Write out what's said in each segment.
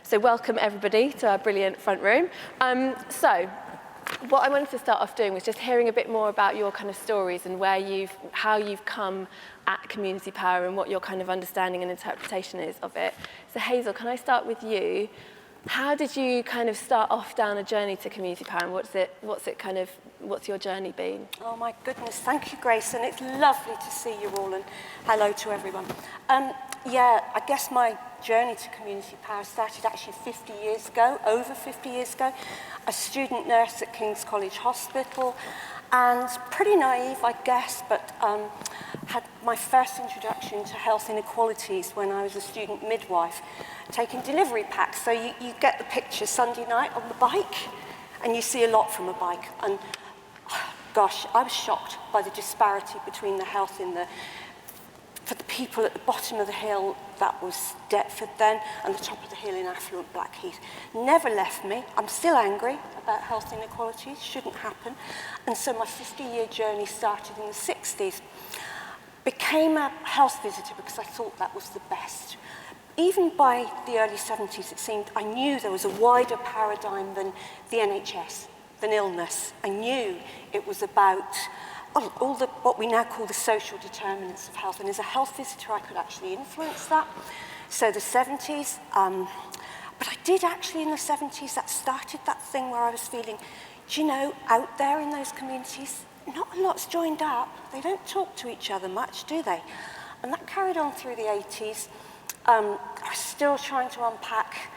So welcome everybody to our brilliant front room. So what I wanted to start off doing was just hearing a bit more about your kind of stories and how you've come at community power and what your kind of understanding and interpretation is of it. So Hazel, can I start with you? How did you kind of start off down a journey to community power, and what's your journey been? Oh my goodness, thank you, Grace, and it's lovely to see you all, and hello to everyone. Yeah, I guess my journey to community power started actually 50 years ago, over 50 years ago, a student nurse at King's College Hospital, and pretty naive, I guess, but had my first introduction to health inequalities when I was a student midwife, taking delivery packs. So you get the picture Sunday night on the bike, and you see a lot from a bike. And gosh, I was shocked by the disparity between the health for the people at the bottom of the hill, that was Deptford then, and the top of the hill in affluent Blackheath. Never left me. I'm still angry about health inequalities, shouldn't happen. And so my 50-year journey started in the 60s. Became a health visitor because I thought that was the best. Even by the early 70s, it seemed I knew there was a wider paradigm than the NHS, than illness. I knew it was about all what we now call the social determinants of health. And as a health visitor, I could actually influence that. So the 70s, but I did actually in the 70s, that started that thing where I was feeling, do you know, out there in those communities, not a lot's joined up. They don't talk to each other much, do they? And that carried on through the 80s. I was still trying to unpack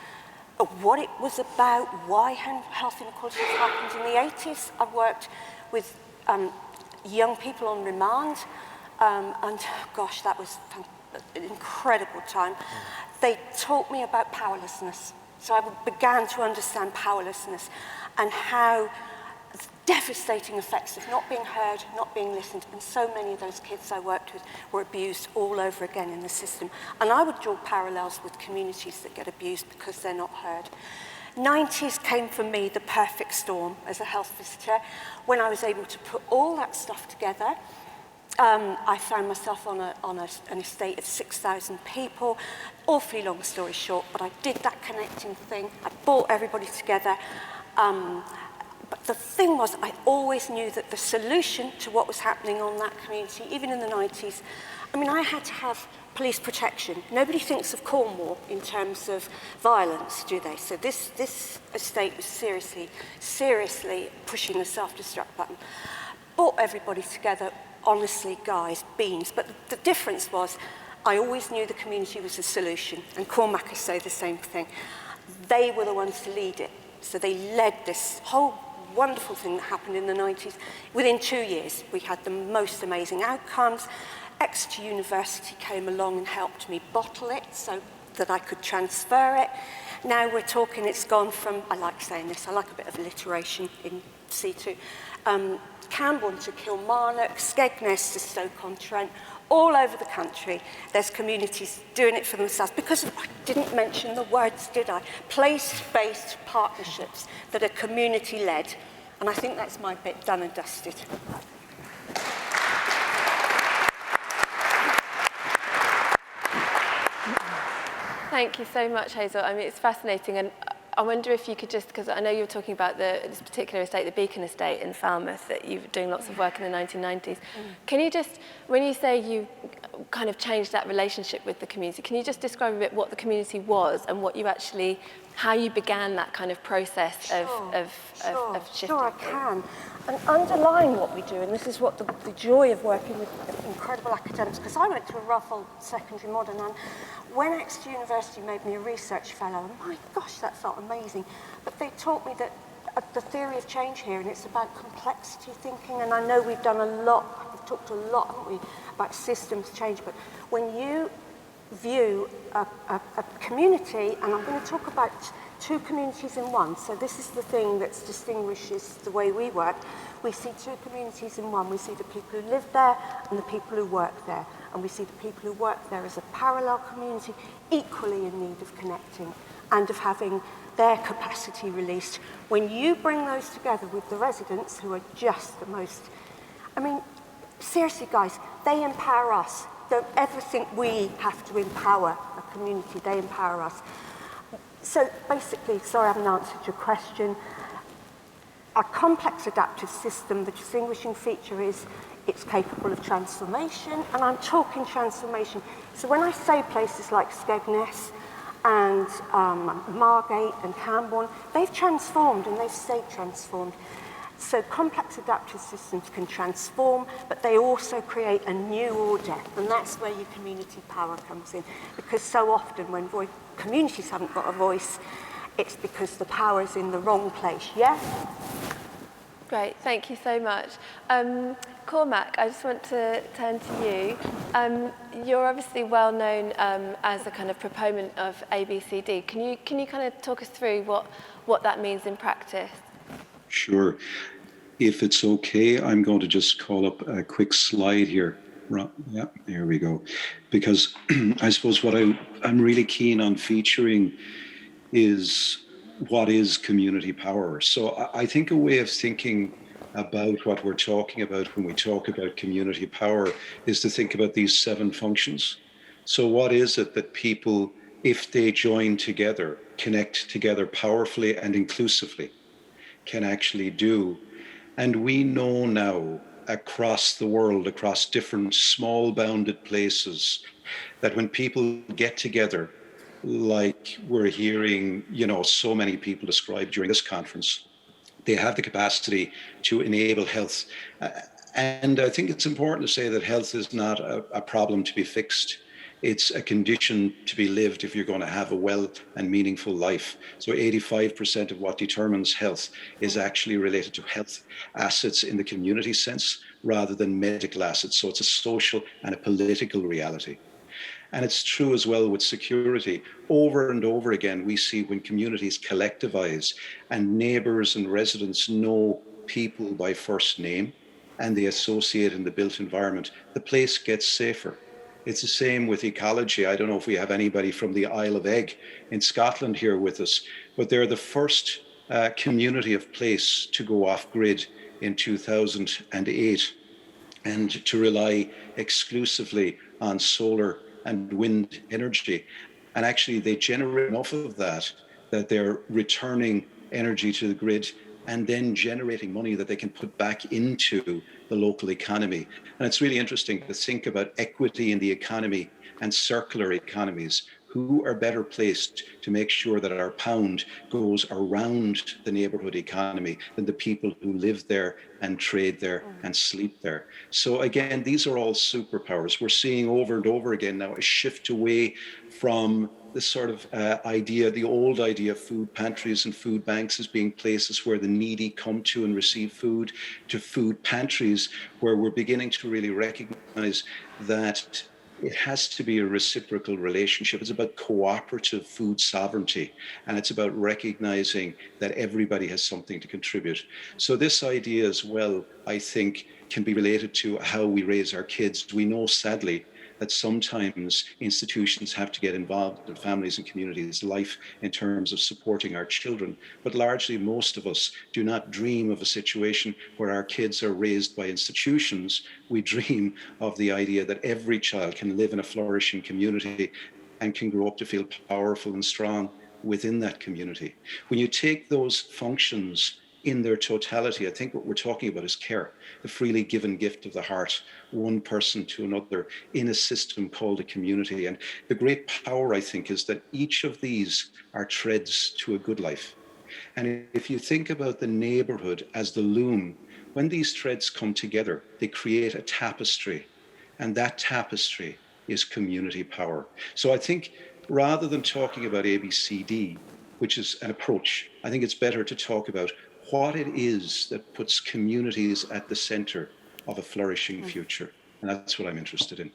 what it was about, why health inequalities happened. In the 80s, I worked with young people on remand, and gosh, that was an incredible time. They taught me about powerlessness. So I began to understand powerlessness and how devastating effects of not being heard, not being listened, and so many of those kids I worked with were abused all over again in the system. And I would draw parallels with communities that get abused because they're not heard. 90s came for me the perfect storm as a health visitor. When I was able to put all that stuff together, I found myself on an estate of 6,000 people. Awfully long story short, but I did that connecting thing. I brought everybody together. But the thing was, I always knew that the solution to what was happening on that community, even in the 90s, I mean, I had to have police protection. Nobody thinks of Cornwall in terms of violence, do they? So this estate was seriously pushing the self-destruct button. Brought everybody together, honestly, guys, beans. But the difference was, I always knew the community was the solution, and Cormac would say the same thing. They were the ones to lead it. So they led this whole wonderful thing that happened in the 90s. Within 2 years, we had the most amazing outcomes. Exeter University came along and helped me bottle it so that I could transfer it. Now we're talking, it's gone from, I like saying this, I like a bit of alliteration in C2, Camborne to Kilmarnock, Skegness to Stoke-on-Trent, all over the country. There's communities doing it for themselves, because I didn't mention the words, did I? Place-based partnerships that are community-led. And I think that's my bit done and dusted. Thank you so much, Hazel. I mean, it's fascinating, and I wonder if you could just, because I know you were talking about this particular estate, the Beacon estate in Falmouth, that you were doing lots of work in the 1990s. Can you just, when you say you kind of changed that relationship with the community, can you just describe a bit what the community was and what you actually, how you began that kind of process of shifting? Sure, I can. And underlying what we do, and this is what the joy of working with incredible academics, because I went to a rough old secondary modern, and when Exeter University made me a research fellow, and my gosh, that felt amazing. But they taught me that the theory of change here, and it's about complexity thinking, and I know we've done a lot, we've talked a lot, haven't we, about systems change, but when you view a community, and I'm going to talk about two communities in one, so this is the thing that distinguishes the way we work. We see two communities in one. We see the people who live there and the people who work there. And we see the people who work there as a parallel community, equally in need of connecting and of having their capacity released. When you bring those together with the residents, who are just the most, I mean, seriously guys, they empower us. Don't ever think we have to empower a community, they empower us. So basically, sorry I haven't answered your question. A complex adaptive system, the distinguishing feature is it's capable of transformation, and I'm talking transformation. So when I say places like Skegness and Margate and Camborne, they've transformed and they've stayed transformed. So complex adaptive systems can transform, but they also create a new order, and that's where your community power comes in. Because so often when communities haven't got a voice, it's because the power is in the wrong place, yeah? Great, thank you so much. Cormac, I just want to turn to you. You're obviously well known as a kind of proponent of ABCD. Can you kind of talk us through what that means in practice? Sure. If it's okay, I'm going to just call up a quick slide here. Yeah, there we go. Because I suppose what I'm really keen on featuring is what is community power. So I think a way of thinking about what we're talking about when we talk about community power is to think about these 7 functions. So what is it that people, if they join together, connect together powerfully and inclusively, can actually do? And we know now across the world, across different small bounded places, that when people get together, like we're hearing, so many people describe during this conference, they have the capacity to enable health. And I think it's important to say that health is not a problem to be fixed. It's a condition to be lived if you're going to have a well and meaningful life. So 85% of what determines health is actually related to health assets in the community sense rather than medical assets. So it's a social and a political reality. And it's true as well with security. Over and over again, we see when communities collectivize and neighbors and residents know people by first name and they associate in the built environment, the place gets safer. It's the same with ecology. I don't know if we have anybody from the Isle of Egg in Scotland here with us, but they're the first community of place to go off grid in 2008 and to rely exclusively on solar and wind energy. And actually they generate enough of that they're returning energy to the grid and then generating money that they can put back into the local economy. And it's really interesting to think about equity in the economy and circular economies. Who are better placed to make sure that our pound goes around the neighborhood economy than the people who live there and trade there and sleep there? So again, these are all superpowers. We're seeing over and over again now a shift away from the sort of the old idea of food pantries and food banks as being places where the needy come to and receive food, to food pantries where we're beginning to really recognize that it has to be a reciprocal relationship. It's about cooperative food sovereignty, and it's about recognizing that everybody has something to contribute. So this idea as well, I think, can be related to how we raise our kids. We know, sadly, that sometimes institutions have to get involved in families and communities' life in terms of supporting our children. But largely, most of us do not dream of a situation where our kids are raised by institutions. We dream of the idea that every child can live in a flourishing community and can grow up to feel powerful and strong within that community. When you take those functions in their totality, I think what we're talking about is care, the freely given gift of the heart, one person to another in a system called a community. And the great power, I think, is that each of these are threads to a good life. And if you think about the neighborhood as the loom, when these threads come together, they create a tapestry. And that tapestry is community power. So I think rather than talking about ABCD, which is an approach, I think it's better to talk about what it is that puts communities at the center of a flourishing future. And that's what I'm interested in.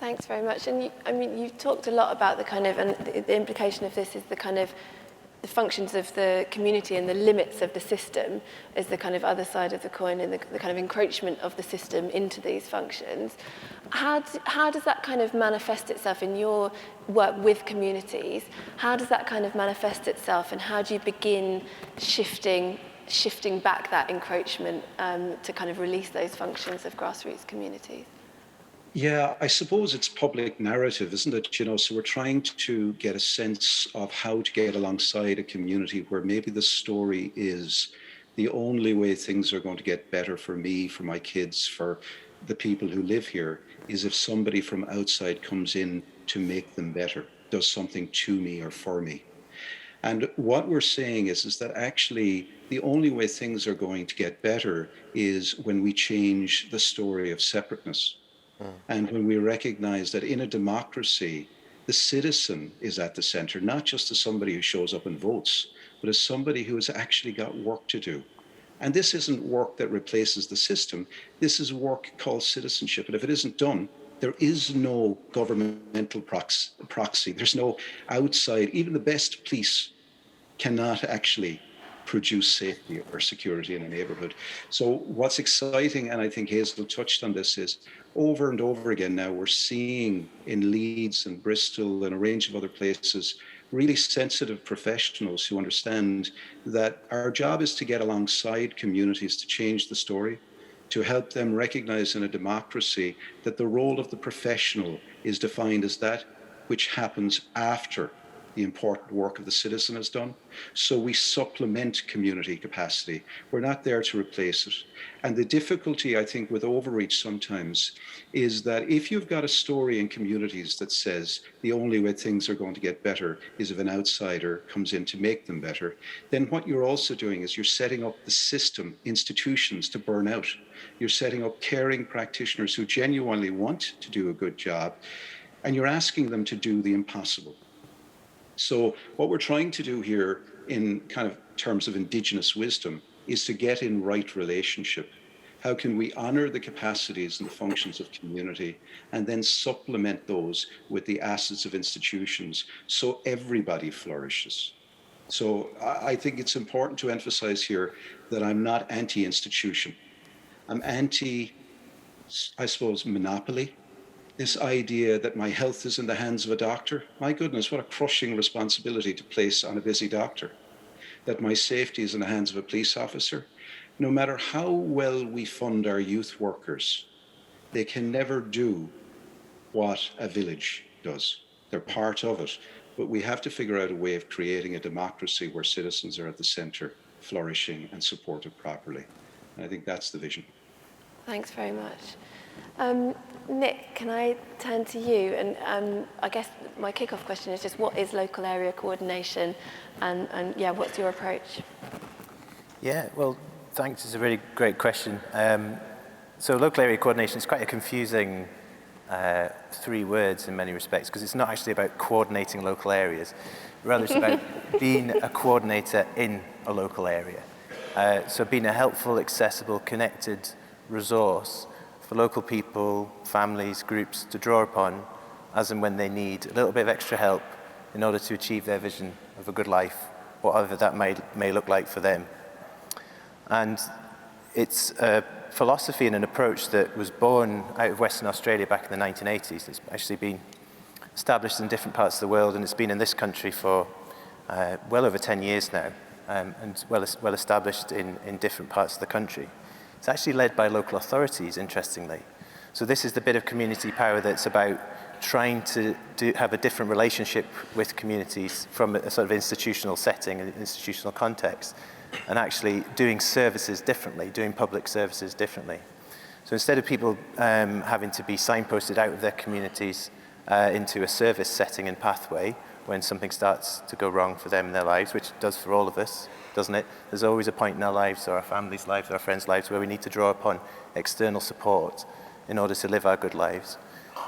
Thanks very much. And you've talked a lot about the kind of, and the implication of this is the kind of the functions of the community and the limits of the system is the kind of other side of the coin, and the kind of encroachment of the system into these functions. How does that kind of manifest itself in your work with communities? How does that kind of manifest itself, and how do you begin shifting back that encroachment to kind of release those functions of grassroots communities? Yeah, I suppose it's public narrative, isn't it? You know, so we're trying to get a sense of how to get alongside a community where maybe the story is the only way things are going to get better for me, for my kids, for the people who live here, is if somebody from outside comes in to make them better, does something to me or for me. And what we're saying is that actually the only way things are going to get better is when we change the story of separateness. And when we recognize that in a democracy, the citizen is at the center, not just as somebody who shows up and votes, but as somebody who has actually got work to do. And this isn't work that replaces the system. This is work called citizenship. And if it isn't done, there is no governmental proxy. There's no outside, even the best police cannot actually produce safety or security in a neighborhood. So what's exciting, and I think Hazel touched on this, is over and over again now we're seeing in Leeds and Bristol and a range of other places really sensitive professionals who understand that our job is to get alongside communities to change the story, to help them recognize in a democracy that the role of the professional is defined as that which happens after the important work of the citizen is done. So we supplement community capacity. We're not there to replace it. And the difficulty, I think, with overreach sometimes is that if you've got a story in communities that says the only way things are going to get better is if an outsider comes in to make them better, then what you're also doing is you're setting up the system, institutions to burn out. You're setting up caring practitioners who genuinely want to do a good job, and you're asking them to do the impossible. So what we're trying to do here in kind of terms of indigenous wisdom is to get in right relationship. How can we honor the capacities and the functions of community and then supplement those with the assets of institutions so everybody flourishes? So I think it's important to emphasize here that I'm not anti-institution. I'm anti, I suppose, monopoly. This idea that my health is in the hands of a doctor, my goodness, what a crushing responsibility to place on a busy doctor. That my safety is in the hands of a police officer. No matter how well we fund our youth workers, they can never do what a village does. They're part of it, but we have to figure out a way of creating a democracy where citizens are at the center, flourishing and supported properly. And I think that's the vision. Thanks very much. Nick, can I turn to you? And I guess my kickoff question is just what is local area coordination and yeah, what's your approach? Yeah, well, thanks. It's a really great question. So local area coordination is quite a confusing 3 words in many respects because it's not actually about coordinating local areas. Rather, it's about being a coordinator in a local area. So being a helpful, accessible, connected resource for local people, families, groups to draw upon as and when they need a little bit of extra help in order to achieve their vision of a good life, whatever that may look like for them. And it's a philosophy and an approach that was born out of Western Australia back in the 1980s. It's actually been established in different parts of the world, and it's been in this country for well over 10 years now, and well established in different parts of the country. It's actually led by local authorities, interestingly. So this is the bit of community power that's about trying to have a different relationship with communities from a sort of institutional setting, an institutional context, and actually doing services differently, doing public services differently. So instead of people having to be signposted out of their communities into a service setting and pathway when something starts to go wrong for them in their lives, which it does for all of us, doesn't it? There's always a point in our lives, or our families' lives, or our friends' lives, where we need to draw upon external support in order to live our good lives.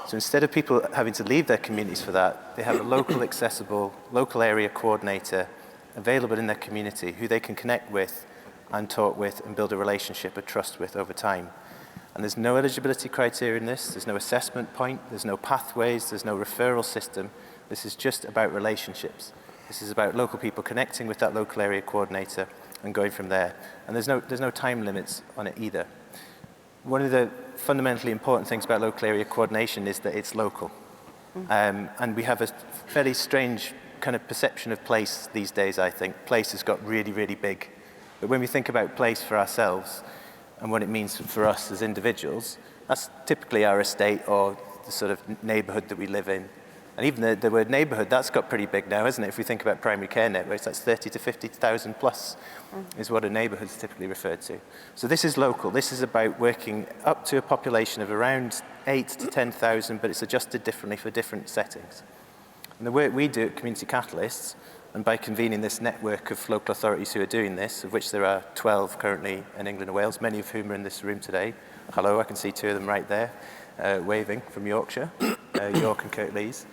So instead of people having to leave their communities for that, they have a local, accessible, local area coordinator available in their community who they can connect with and talk with and build a relationship, a trust with over time. And there's no eligibility criteria in this, there's no assessment point, there's no pathways, there's no referral system. This is just about relationships. This is about local people connecting with that local area coordinator and going from there. And there's no time limits on it either. One of the fundamentally important things about local area coordination is that it's local. And we have a fairly strange kind of perception of place these days, I think. Place has got really, really big. But when we think about place for ourselves and what it means for us as individuals, That's typically our estate or the sort of neighbourhood that we live in. And even the word neighbourhood, that's got pretty big now, isn't it? If we think about primary care networks, that's 30 to 50,000 plus is what a neighbourhood is typically referred to. So this is local. This is about working up to a population of around 8 to 10,000, but it's adjusted differently for different settings. And the work we do at Community Catalysts, and by convening this network of local authorities who are doing this, of which there are 12 currently in England and Wales, many of whom are in this room today. Hello, I can see 2 of them right there, waving from Yorkshire, York and Kirklees.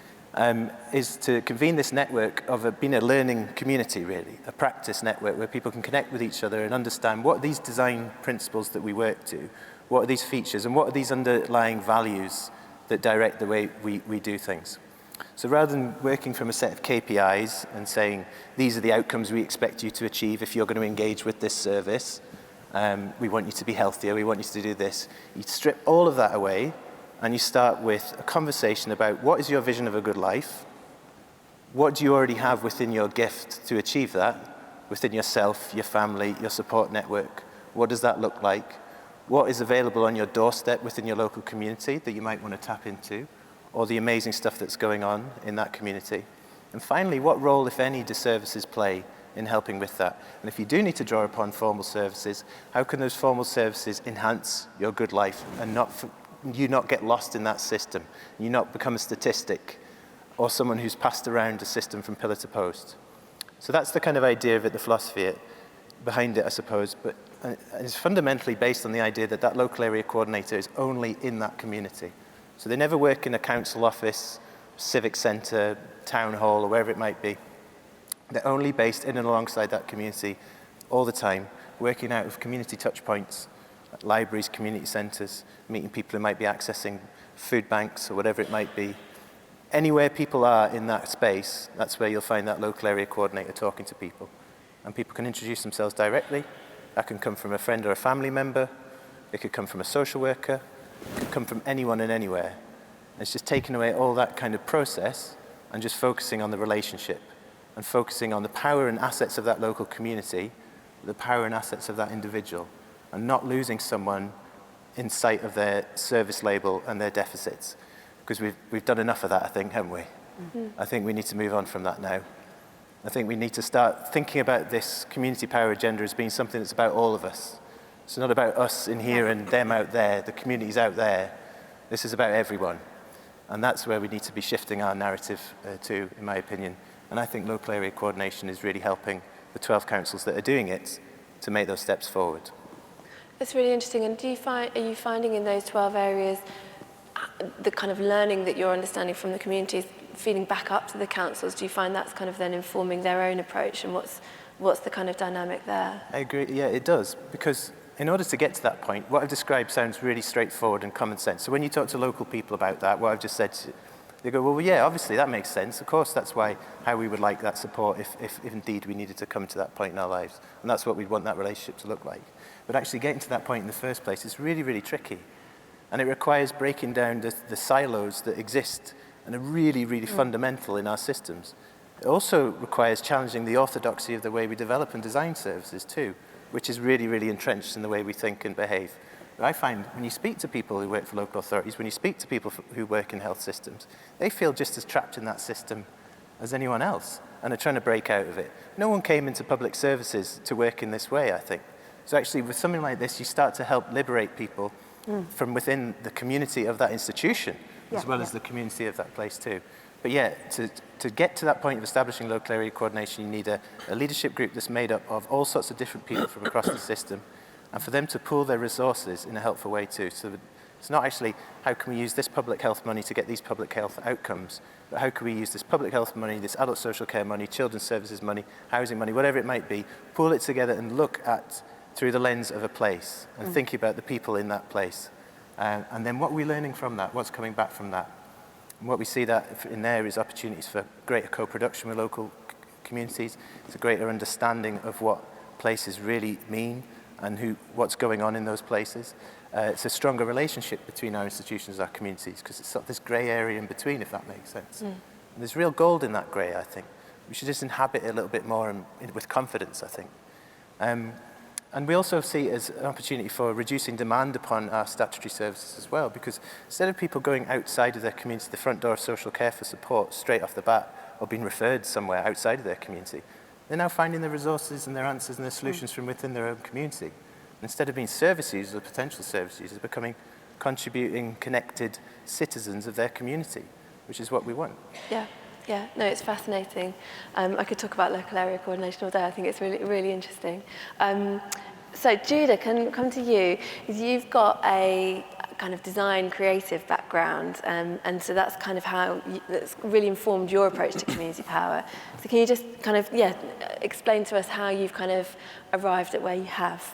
Is to convene this network of being a learning community, really, a practice network where people can connect with each other and understand what are these design principles that we work to, what are these features, and what are these underlying values that direct the way we do things. So rather than working from a set of KPIs and saying, these are the outcomes we expect you to achieve if you're going to engage with this service, we want you to be healthier, we want you to do this, you strip all of that away and you start with a conversation about what is your vision of a good life, what do you already have within your gift to achieve that, within yourself, your family, your support network, what does that look like, what is available on your doorstep within your local community that you might want to tap into, or the amazing stuff that's going on in that community. And finally, what role, if any, do services play in helping with that? And if you do need to draw upon formal services, how can those formal services enhance your good life and you not get lost in that system, you not become a statistic or someone who's passed around a system from pillar to post. So that's the kind of idea of it, the philosophy behind it, I suppose, but it's fundamentally based on the idea that that local area coordinator is only in that community. So they never work in a council office, civic centre, town hall, or wherever it might be. They're only based in and alongside that community all the time, working out of community touch points, like libraries, community centres, meeting people who might be accessing food banks or whatever it might be. Anywhere people are in that space, that's where you'll find that local area coordinator talking to people. And people can introduce themselves directly. That can come from a friend or a family member. It could come from a social worker. It could come from anyone and anywhere. And it's just taking away all that kind of process and just focusing on the relationship and focusing on the power and assets of that local community, the power and assets of that individual, and not losing someone in sight of their service label and their deficits. Because we've done enough of that, I think, haven't we? Mm-hmm. I think we need to move on from that now. I think we need to start thinking about this community power agenda as being something that's about all of us. It's not about us in here and them out there, the communities out there. This is about everyone. And that's where we need to be shifting our narrative to, in my opinion. And I think local area coordination is really helping the 12 councils that are doing it to make those steps forward. That's really interesting. And are you finding in those 12 areas the kind of learning that you're understanding from the communities feeding back up to the councils? Do you find that's kind of then informing their own approach, and what's the kind of dynamic there? I agree. Yeah, it does. Because in order to get to that point, what I've described sounds really straightforward and common sense. So when you talk to local people about that, what I've just said, they go, well, yeah, obviously that makes sense. Of course, that's how we would like that support if indeed we needed to come to that point in our lives. And that's what we'd want that relationship to look like. But actually getting to that point in the first place is really, really tricky. And it requires breaking down the silos that exist and are really, really fundamental in our systems. It also requires challenging the orthodoxy of the way we develop and design services too, which is really, really entrenched in the way we think and behave. But I find when you speak to people who work for local authorities, when you speak to people who work in health systems, they feel just as trapped in that system as anyone else and are trying to break out of it. No one came into public services to work in this way, I think. So actually with something like this, you start to help liberate people from within the community of that institution, as well as the community of that place too. But yeah, to get to that point of establishing local area coordination, you need a leadership group that's made up of all sorts of different people from across the system, and for them to pool their resources in a helpful way too. So that it's not actually how can we use this public health money to get these public health outcomes, but how can we use this public health money, this adult social care money, children's services money, housing money, whatever it might be, pool it together and look at through the lens of a place and thinking about the people in that place. And then what are we learning from that? What's coming back from that? And what we see that in there is opportunities for greater co-production with local communities. It's a greater understanding of what places really mean and what's going on in those places. It's a stronger relationship between our institutions and our communities because it's sort of this grey area in between, if that makes sense. And there's real gold in that grey, I think. We should just inhabit it a little bit more and with confidence, I think. And we also see it as an opportunity for reducing demand upon our statutory services as well, because instead of people going outside of their community, the front door of social care for support straight off the bat, or being referred somewhere outside of their community, they're now finding the resources and their answers and their solutions from within their own community. Instead of being service users or potential service users, becoming contributing, connected citizens of their community, which is what we want. Yeah. Yeah, no, it's fascinating. I could talk about local area coordination all day. I think it's really, really interesting. So Judah, can come to you. You've got a kind of design creative background, and so that's kind of how that's really informed your approach to community power. So can you just kind of, explain to us how you've kind of arrived at where you have?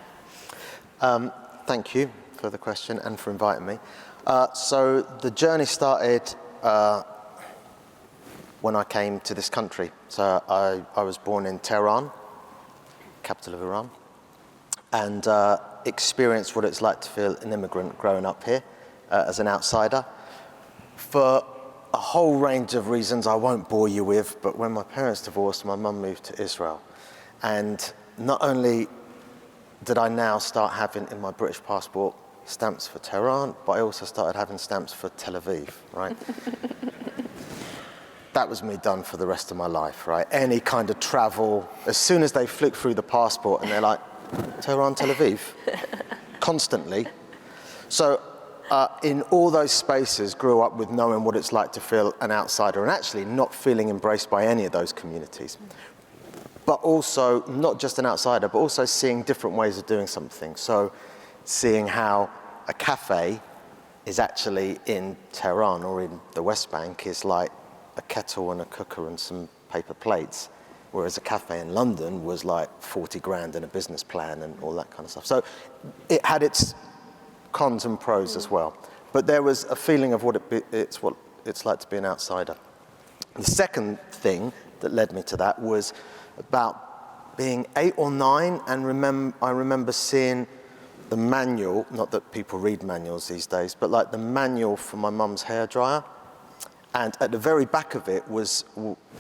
Thank you for the question and for inviting me. So the journey started when I came to this country. So I was born in Tehran, capital of Iran, and experienced what it's like to feel an immigrant growing up here as an outsider. For a whole range of reasons I won't bore you with, but when my parents divorced, my mum moved to Israel. And not only did I now start having in my British passport stamps for Tehran, but I also started having stamps for Tel Aviv, right? That was me done for the rest of my life, right? Any kind of travel, as soon as they flick through the passport and they're like, Tehran, Tel Aviv, constantly. So in all those spaces, grew up with knowing what it's like to feel an outsider and actually not feeling embraced by any of those communities. But also, not just an outsider, but also seeing different ways of doing something. So seeing how a cafe is actually in Tehran or in the West Bank is like a kettle and a cooker and some paper plates, whereas a cafe in London was like 40 grand and a business plan and all that kind of stuff. So it had its cons and pros as well. But there was a feeling of what it's like to be an outsider. The second thing that led me to that was about being 8 or 9, and I remember seeing the manual, not that people read manuals these days, but like the manual for my mum's hairdryer. And at the very back of it was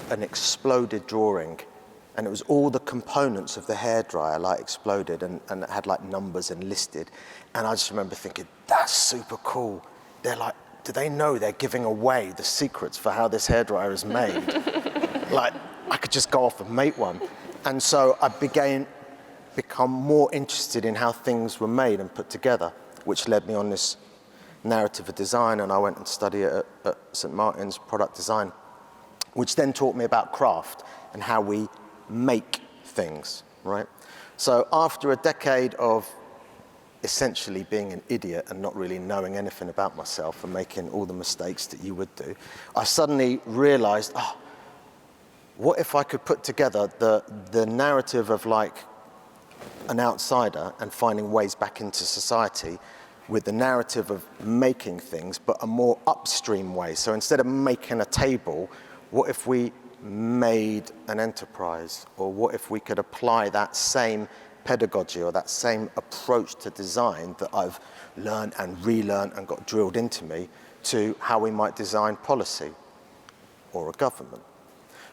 an exploded drawing. And it was all the components of the hairdryer like exploded and it had like numbers and listed. And I just remember thinking, that's super cool. They're like, do they know they're giving away the secrets for how this hairdryer is made? Like, I could just go off and make one. And so I become more interested in how things were made and put together, which led me on this narrative of design, and I went and studied at St. Martin's product design, which then taught me about craft and how we make things, right? So after a decade of essentially being an idiot and not really knowing anything about myself and making all the mistakes that you would do, I suddenly realized, what if I could put together the narrative of like an outsider and finding ways back into society with the narrative of making things, but a more upstream way. So instead of making a table, what if we made an enterprise? Or what if we could apply that same pedagogy or that same approach to design that I've learned and relearned and got drilled into me to how we might design policy or a government?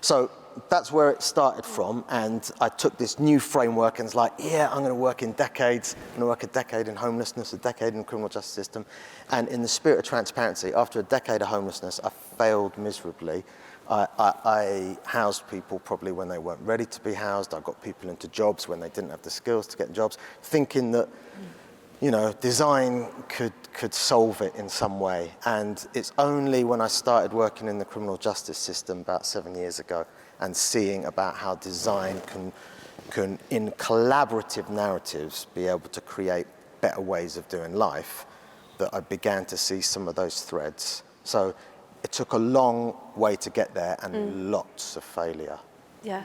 So that's where it started from, and I took this new framework and was like, yeah, I'm going to work in decades. I'm going to work a decade in homelessness, a decade in the criminal justice system. And in the spirit of transparency, after a decade of homelessness, I failed miserably. I housed people probably when they weren't ready to be housed. I got people into jobs when they didn't have the skills to get jobs, thinking that, you know, design could solve it in some way. And it's only when I started working in the criminal justice system about 7 years ago and seeing about how design can in collaborative narratives be able to create better ways of doing life that I began to see some of those threads. So it took a long way to get there and lots of failure. Yeah.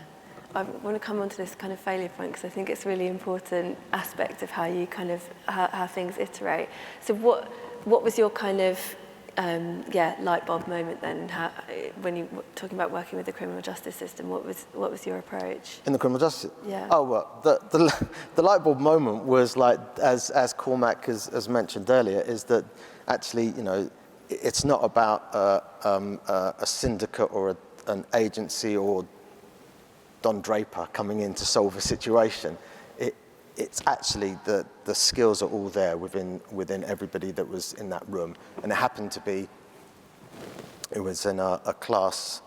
I want to come on to this kind of failure point because I think it's a really important aspect of how you kind of, how things iterate. So what was your kind of, light bulb moment then? How, when you were talking about working with the criminal justice system, what was your approach? In the criminal justice? Yeah. Oh, well, the light bulb moment was like, as Cormac has mentioned earlier, is that actually, you know, it's not about a syndicate or an agency or Don Draper coming in to solve a situation. it's actually the skills are all there within everybody that was in that room. And it happened to be, it was in a class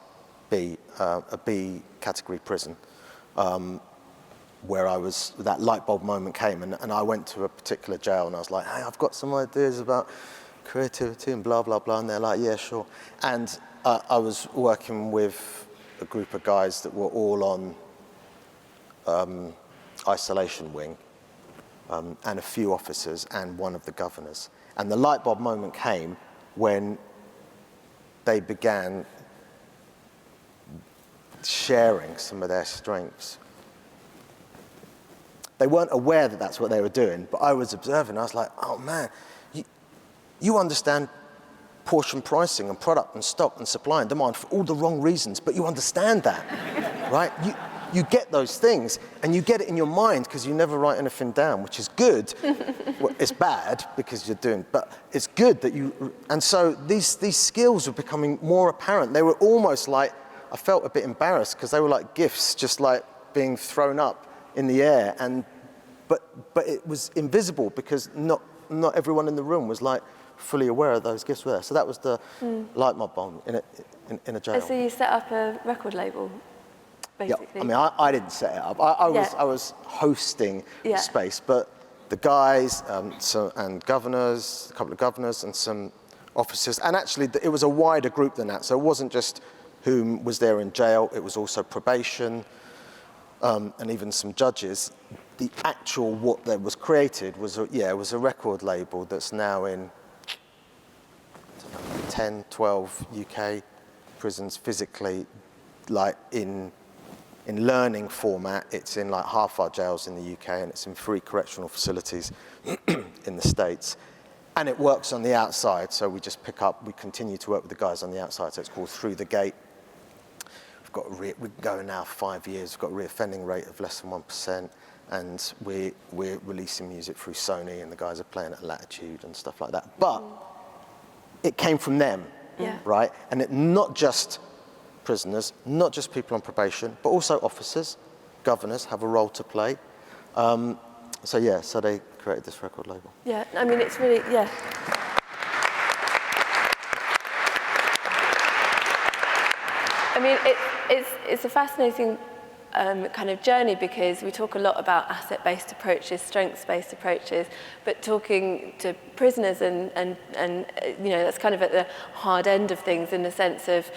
B, a B category prison, where that light bulb moment came, and I went to a particular jail and I was like, hey, I've got some ideas about creativity and blah, blah, blah. And they're like, yeah, sure. And I was working with a group of guys that were all on isolation wing, and a few officers and one of the governors. And the light bulb moment came when they began sharing some of their strengths. They weren't aware that that's what they were doing, but I was observing. I was like, oh man, you understand portion pricing and product and stock and supply and demand for all the wrong reasons, but you understand that, right? You get those things, and you get it in your mind because you never write anything down, which is good. Well, it's bad because you're doing, but it's good that you, and so these skills were becoming more apparent. They were almost like, I felt a bit embarrassed because they were like gifts, just like being thrown up in the air, but it was invisible because not everyone in the room was like fully aware of those gifts were there. So that was the light bulb bomb in a jail. So you set up a record label, basically? Yeah, I mean, I didn't set it up. I was hosting the space, but the guys and governors, a couple of governors and some officers, and actually it was a wider group than that. So it wasn't just whom was there in jail, it was also probation, and even some judges. The actual what that was created was a record label that's now in 10, 12 UK prisons physically, like in learning format. It's in like half our jails in the UK, and it's in 3 correctional facilities in the States. And it works on the outside, so we continue to work with the guys on the outside, so it's called Through the Gate. We're going now 5 years, we've got a reoffending rate of less than 1%, and we're releasing music through Sony, and the guys are playing at Latitude and stuff like that. But it came from them, right? And not just prisoners, not just people on probation, but also officers, governors have a role to play. So they created this record label. Yeah, I mean, it's really, I mean, it's a fascinating kind of journey, because we talk a lot about asset-based approaches, strengths-based approaches, but talking to prisoners and you know, that's kind of at the hard end of things, in the sense of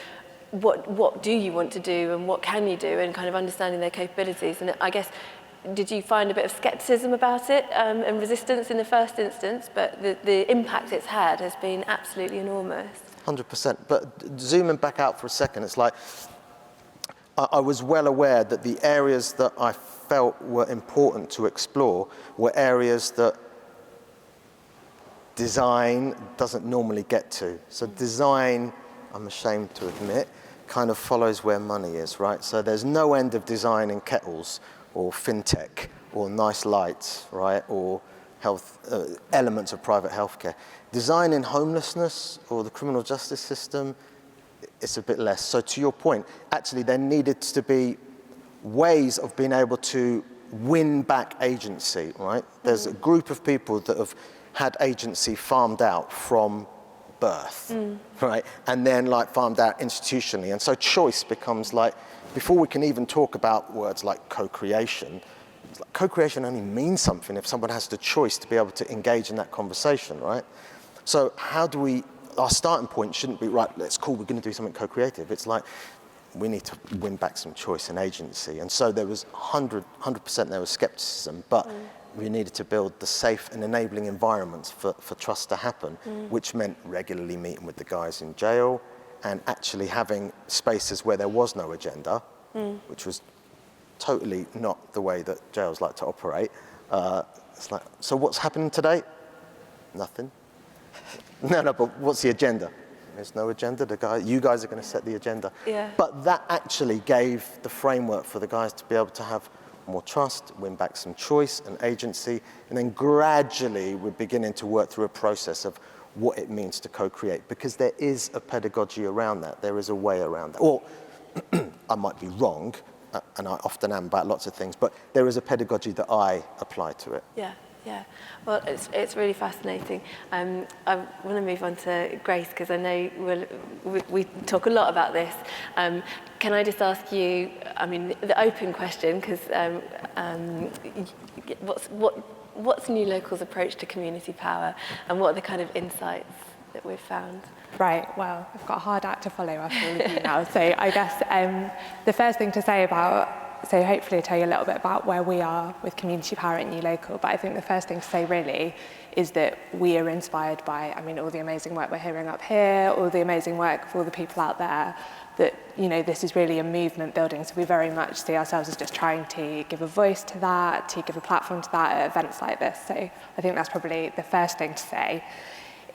what do you want to do and what can you do, and kind of understanding their capabilities. And I guess, did you find a bit of skepticism about it and resistance in the first instance? But the impact it's had has been absolutely enormous. 100%. But zooming back out for a second, it's like I was well aware that the areas that I felt were important to explore were areas that design doesn't normally get to. So design, I'm ashamed to admit, kind of follows where money is, right? So there's no end of design in kettles or fintech or nice lights, right? Or health elements of private healthcare. Design in homelessness or the criminal justice system, it's a bit less. So to your point, actually there needed to be ways of being able to win back agency, right? There's a group of people that have had agency farmed out from birth, right? And then like farmed out institutionally. And so choice becomes like, before we can even talk about words like co-creation, it's like co-creation only means something if someone has the choice to be able to engage in that conversation, right? So how do we, our starting point shouldn't be, right, that's cool, we're going to do something co-creative. It's like, we need to win back some choice and agency. And so there was 100% there was skepticism, but we needed to build the safe and enabling environments for trust to happen, which meant regularly meeting with the guys in jail and actually having spaces where there was no agenda, which was totally not the way that jails like to operate. It's like, so what's happening today? Nothing. No, but what's the agenda? There's no agenda. You guys are going to set the agenda. Yeah. But that actually gave the framework for the guys to be able to have more trust, win back some choice and agency, and then gradually we're beginning to work through a process of what it means to co-create, because there is a pedagogy around that. There is a way around that. Or I might be wrong, and I often am about lots of things, but there is a pedagogy that I apply to it. Yeah, yeah. Well, it's really fascinating. I want to move on to Grace, because I know we talk a lot about this. Can I just ask you, I mean, the open question, because what's New Local's approach to community power, and what are the kind of insights that we've found? Right, well, I've got a hard act to follow after all of you now. So I guess the first thing to say so hopefully I'll tell you a little bit about where we are with community power at New Local, but I think the first thing to say really is that we are inspired by, I mean, all the amazing work we're hearing up here, all the amazing work of all the people out there, that, you know, this is really a movement building, so we very much see ourselves as just trying to give a voice to that, to give a platform to that at events like this. So I think that's probably the first thing to say.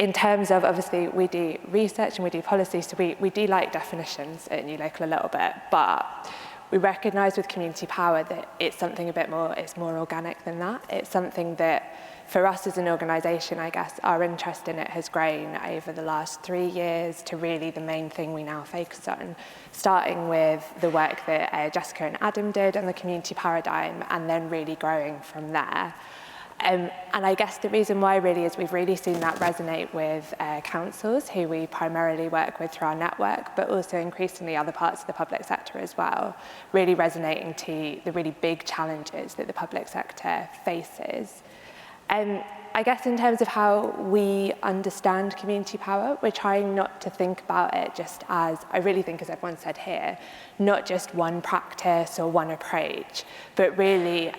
In terms of, obviously, we do research and we do policy, so we do like definitions at New Local a little bit, but we recognise with community power that it's something a bit more, it's more organic than that. It's something that, for us as an organisation, I guess, our interest in it has grown over the last 3 years to really the main thing we now focus on, starting with the work that Jessica and Adam did on the community paradigm, and then really growing from there. And I guess the reason why really is we've really seen that resonate with councils, who we primarily work with through our network, but also increasingly other parts of the public sector as well, really resonating to the really big challenges that the public sector faces. I guess in terms of how we understand community power, we're trying not to think about it just as, I really think, as everyone said here, not just one practice or one approach, but really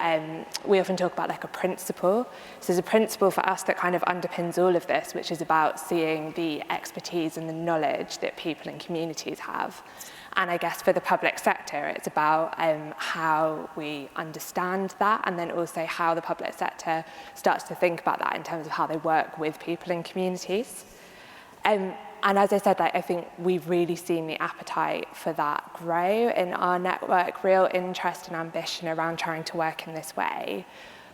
we often talk about like a principle. So there's a principle for us that kind of underpins all of this, which is about seeing the expertise and the knowledge that people and communities have. And I guess for the public sector, it's about how we understand that, and then also how the public sector starts to think about that in terms of how they work with people and communities. And as I said, like, I think we've really seen the appetite for that grow in our network, real interest and ambition around trying to work in this way.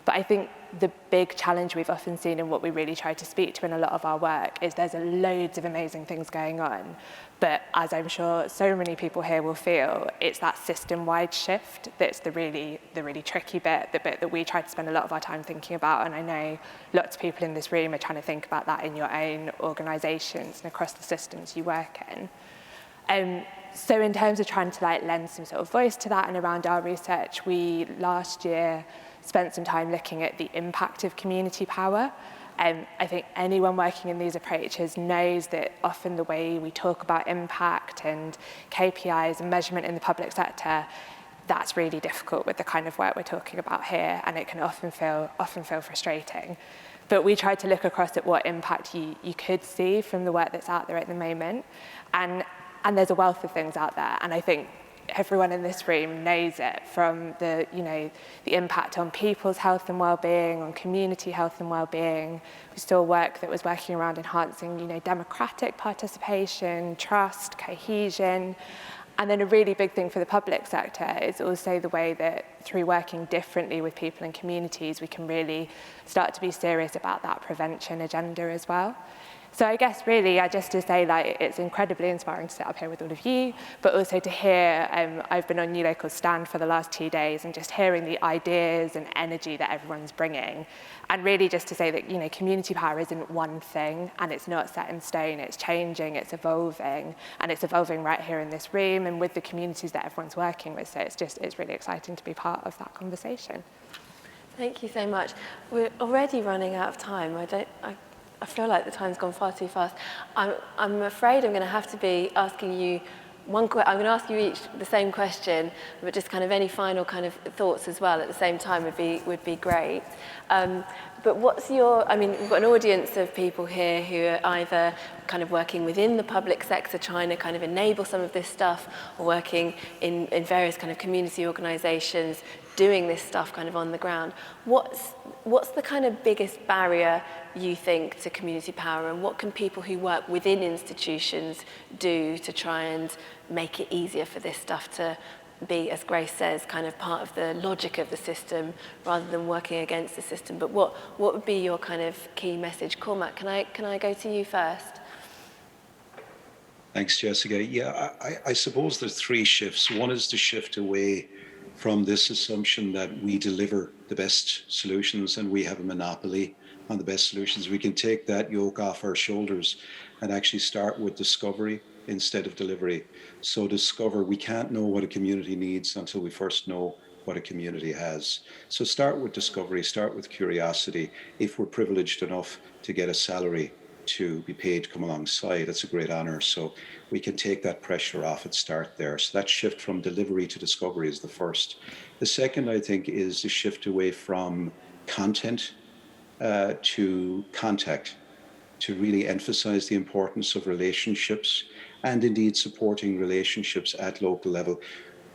But I think the big challenge we've often seen, and what we really try to speak to in a lot of our work, is there's loads of amazing things going on. But as I'm sure so many people here will feel, it's that system-wide shift that's the really tricky bit, the bit that we try to spend a lot of our time thinking about. And I know lots of people in this room are trying to think about that in your own organisations and across the systems you work in. So in terms of trying to like lend some sort of voice to that, and around our research, we last year spent some time looking at the impact of community power. I think anyone working in these approaches knows that often the way we talk about impact and KPIs and measurement in the public sector, that's really difficult with the kind of work we're talking about here, and it can often feel frustrating. But we tried to look across at what impact you could see from the work that's out there at the moment, and there's a wealth of things out there, and I think everyone in this room knows it, from the impact on people's health and well-being, on community health and well-being. We saw work that was working around enhancing, democratic participation, trust, cohesion. And then a really big thing for the public sector is also the way that through working differently with people and communities, we can really start to be serious about that prevention agenda as well. So I guess really, just to say, like, it's incredibly inspiring to sit up here with all of you, but also to hear, I've been on New Local's stand for the last 2 days, and just hearing the ideas and energy that everyone's bringing. And really just to say that, community power isn't one thing, and it's not set in stone, it's changing, it's evolving, and it's evolving right here in this room and with the communities that everyone's working with. So it's really exciting to be part of that conversation. Thank you so much. We're already running out of time. I feel like the time's gone far too fast. I'm afraid I'm going to have to be asking you I'm going to ask you each the same question, but just kind of any final kind of thoughts as well at the same time would be great. But we've got an audience of people here who are either kind of working within the public sector, trying to kind of enable some of this stuff, or working in various kind of community organisations, doing this stuff kind of on the ground. What's the kind of biggest barrier you think to community power, and what can people who work within institutions do to try and make it easier for this stuff to be, as Grace says, kind of part of the logic of the system rather than working against the system? But what would be your kind of key message? Cormac, can I go to you first? Thanks, Jessica. Yeah, I suppose there's 3 shifts. One is the shift away from this assumption that we deliver the best solutions and we have a monopoly on the best solutions. We can take that yoke off our shoulders and actually start with discovery instead of delivery. So discover, we can't know what a community needs until we first know what a community has. So start with discovery, start with curiosity. If we're privileged enough to get a salary to be paid to come alongside, it's a great honor. So we can take that pressure off and start there. So that shift from delivery to discovery is the first. The second, I think, is the shift away from content to contact, to really emphasize the importance of relationships and indeed supporting relationships at local level.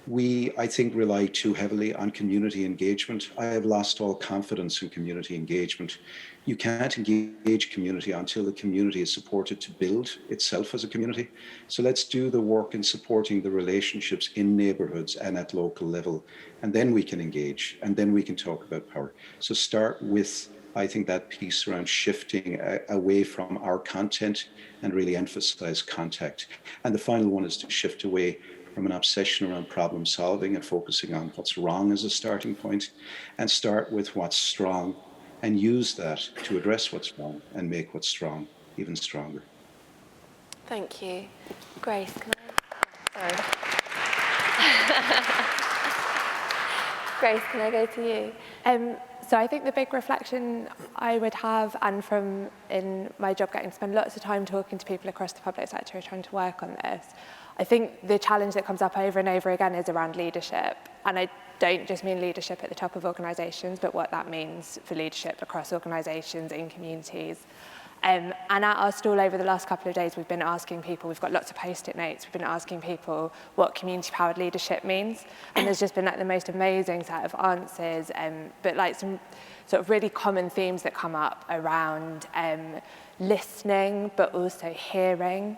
We, I think, rely too heavily on community engagement. I have lost all confidence in community engagement. You can't engage community until the community is supported to build itself as a community. So let's do the work in supporting the relationships in neighborhoods and at local level. And then we can engage, and then we can talk about power. So start with, I think, that piece around shifting away from our content and really emphasize contact. And the final one is to shift away from an obsession around problem solving and focusing on what's wrong as a starting point, and start with what's strong and use that to address what's wrong and make what's strong even stronger. Thank you. Grace, can I? Sorry. Grace, can I go to you? So I think the big reflection I would have, and from in my job getting to spend lots of time talking to people across the public sector trying to work on this, I think the challenge that comes up over and over again is around leadership. And I don't just mean leadership at the top of organisations, but what that means for leadership across organisations, in communities. And at our stall over the last couple of days, we've been asking people, we've got lots of post-it notes, we've been asking people what community-powered leadership means. And there's just been like the most amazing set of answers, but like some sort of really common themes that come up around listening, but also hearing,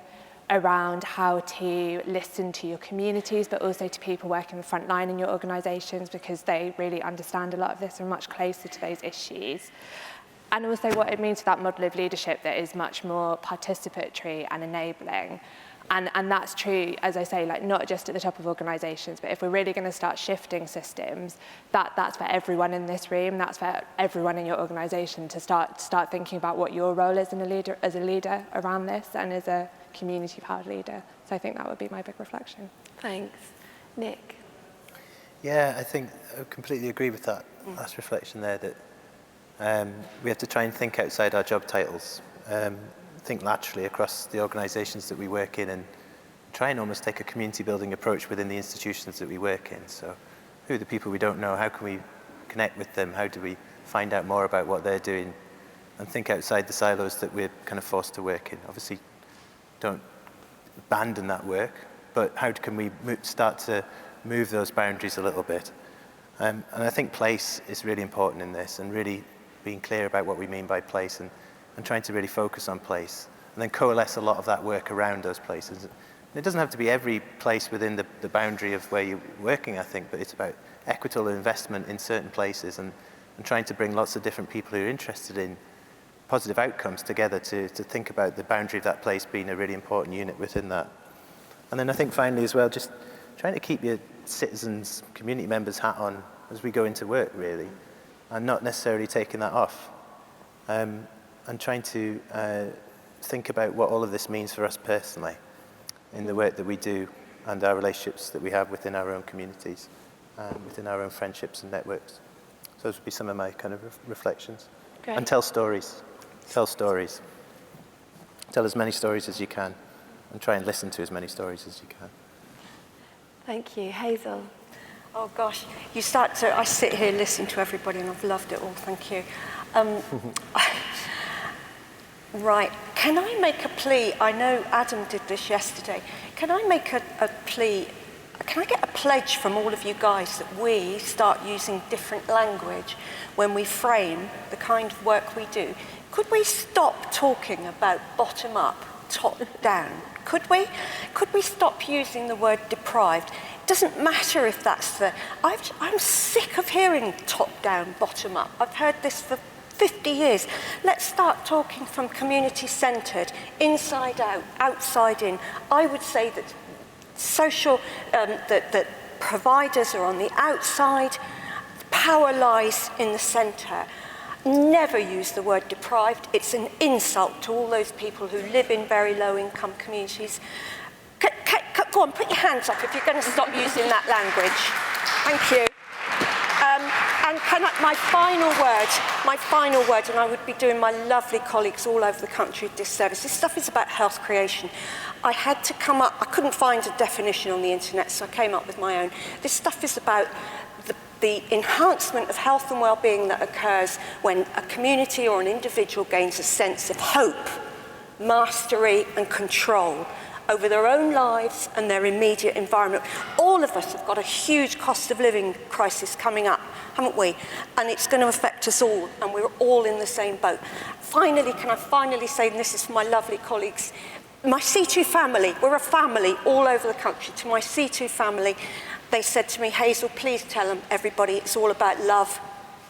around how to listen to your communities, but also to people working the front line in your organisations, because they really understand a lot of this and are much closer to those issues. And also what it means to that model of leadership that is much more participatory and enabling. And that's true, as I say, like not just at the top of organisations, but if we're really going to start shifting systems, that's for everyone in this room, that's for everyone in your organisation to start thinking about what your role is as a leader around this and as a community-powered leader. So I think that would be my big reflection. Thanks. Nick? Yeah, I think I completely agree with that last reflection there, that we have to try and think outside our job titles, think laterally across the organisations that we work in, and try and almost take a community building approach within the institutions that we work in. So who are the people we don't know? How can we connect with them? How do we find out more about what they're doing? And think outside the silos that we're kind of forced to work in. Obviously, don't abandon that work, but how can we start to move those boundaries a little bit? And I think place is really important in this, and really being clear about what we mean by place, and trying to really focus on place, and then coalesce a lot of that work around those places. And it doesn't have to be every place within the boundary of where you're working, I think, but it's about equitable investment in certain places, and trying to bring lots of different people who are interested in positive outcomes together to think about the boundary of that place being a really important unit within that. And then I think finally as well, just trying to keep your citizens, community members' hat on as we go into work, really, and not necessarily taking that off. And trying to think about what all of this means for us personally in the work that we do and our relationships that we have within our own communities, within our own friendships and networks. So those would be some of my kind of reflections. Great. And tell stories. Tell stories. Tell as many stories as you can, and try and listen to as many stories as you can. Thank you. Hazel? Oh gosh, I sit here listening to everybody and I've loved it all, thank you. Right, can I make a plea? I know Adam did this yesterday. Can I make a plea? Can I get a pledge from all of you guys that we start using different language when we frame the kind of work we do? Could we stop talking about bottom up, top down? Could we? Could we stop using the word deprived? It doesn't matter if that's I'm sick of hearing top down, bottom up. I've heard this for 50 years. Let's start talking from community-centred, inside out, outside in. I would say that social, that providers are on the outside. Power lies in the centre. Never use the word deprived. It's an insult to all those people who live in very low-income communities. Go on, put your hands up if you're going to stop using that language. Thank you. And my final word, and I would be doing my lovely colleagues all over the country a disservice. This stuff is about health creation. I had to come up, I couldn't find a definition on the internet, so I came up with my own. This stuff is about the enhancement of health and well-being that occurs when a community or an individual gains a sense of hope, mastery and control over their own lives and their immediate environment. All of us have got a huge cost of living crisis coming up, haven't we? And it's going to affect us all, and we're all in the same boat. Finally, can I finally say, and this is for my lovely colleagues, my C2 family, we're a family all over the country. To my C2 family, they said to me, Hazel, please tell them, everybody, it's all about love.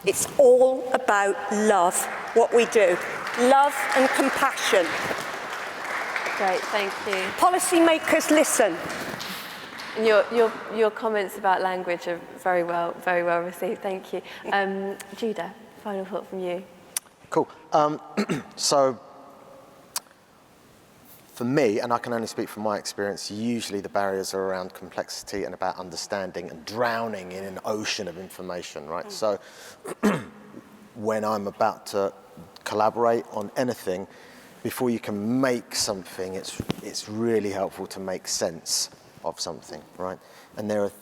It's all about love, what we do. Love and compassion. Great, thank you. Policymakers, listen. And your comments about language are very well received. Thank you. Judah, final thought from you. Cool. So, for me, and I can only speak from my experience, usually the barriers are around complexity and about understanding and drowning in an ocean of information, right? So, when I'm about to collaborate on anything, before you can make something, it's really helpful to make sense of something, right? And there are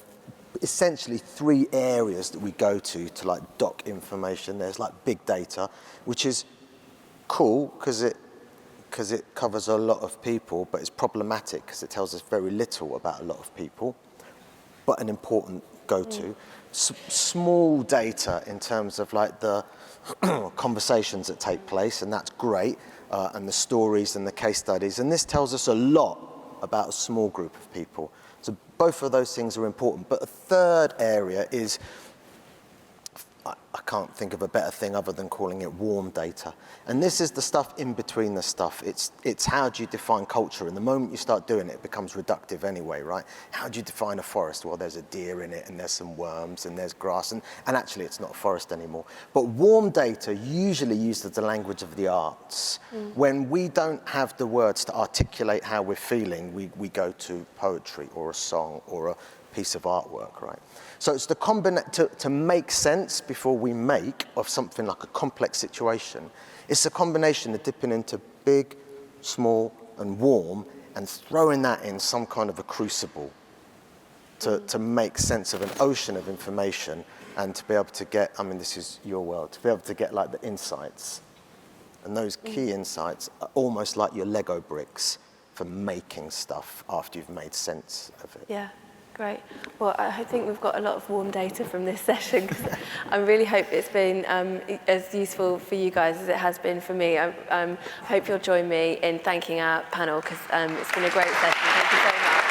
essentially 3 areas that we go to like doc information. There's like big data, which is cool because it covers a lot of people, but it's problematic because it tells us very little about a lot of people, but an important go-to. Small data in terms of like the conversations that take place, and that's great. And the stories and the case studies. And this tells us a lot about a small group of people. So both of those things are important. But a third area is, I can't think of a better thing other than calling it warm data. And this is the stuff in between the stuff. It's how do you define culture? And the moment you start doing it, it becomes reductive anyway, right? How do you define a forest? Well, there's a deer in it, and there's some worms, and there's grass, and actually it's not a forest anymore. But warm data usually uses the language of the arts. When we don't have the words to articulate how we're feeling, we go to poetry or a song or a piece of artwork, right? So it's the to make sense before we make of something like a complex situation. It's a combination of dipping into big, small, and warm, and throwing that in some kind of a crucible to make sense of an ocean of information, and to be able to get, I mean, this is your world, to be able to get like the insights. And those key insights are almost like your Lego bricks for making stuff after you've made sense of it. Yeah. Great. Well, I think we've got a lot of warm data from this session. I really hope it's been as useful for you guys as it has been for me. I hope you'll join me in thanking our panel, because it's been a great session. Thank you so much.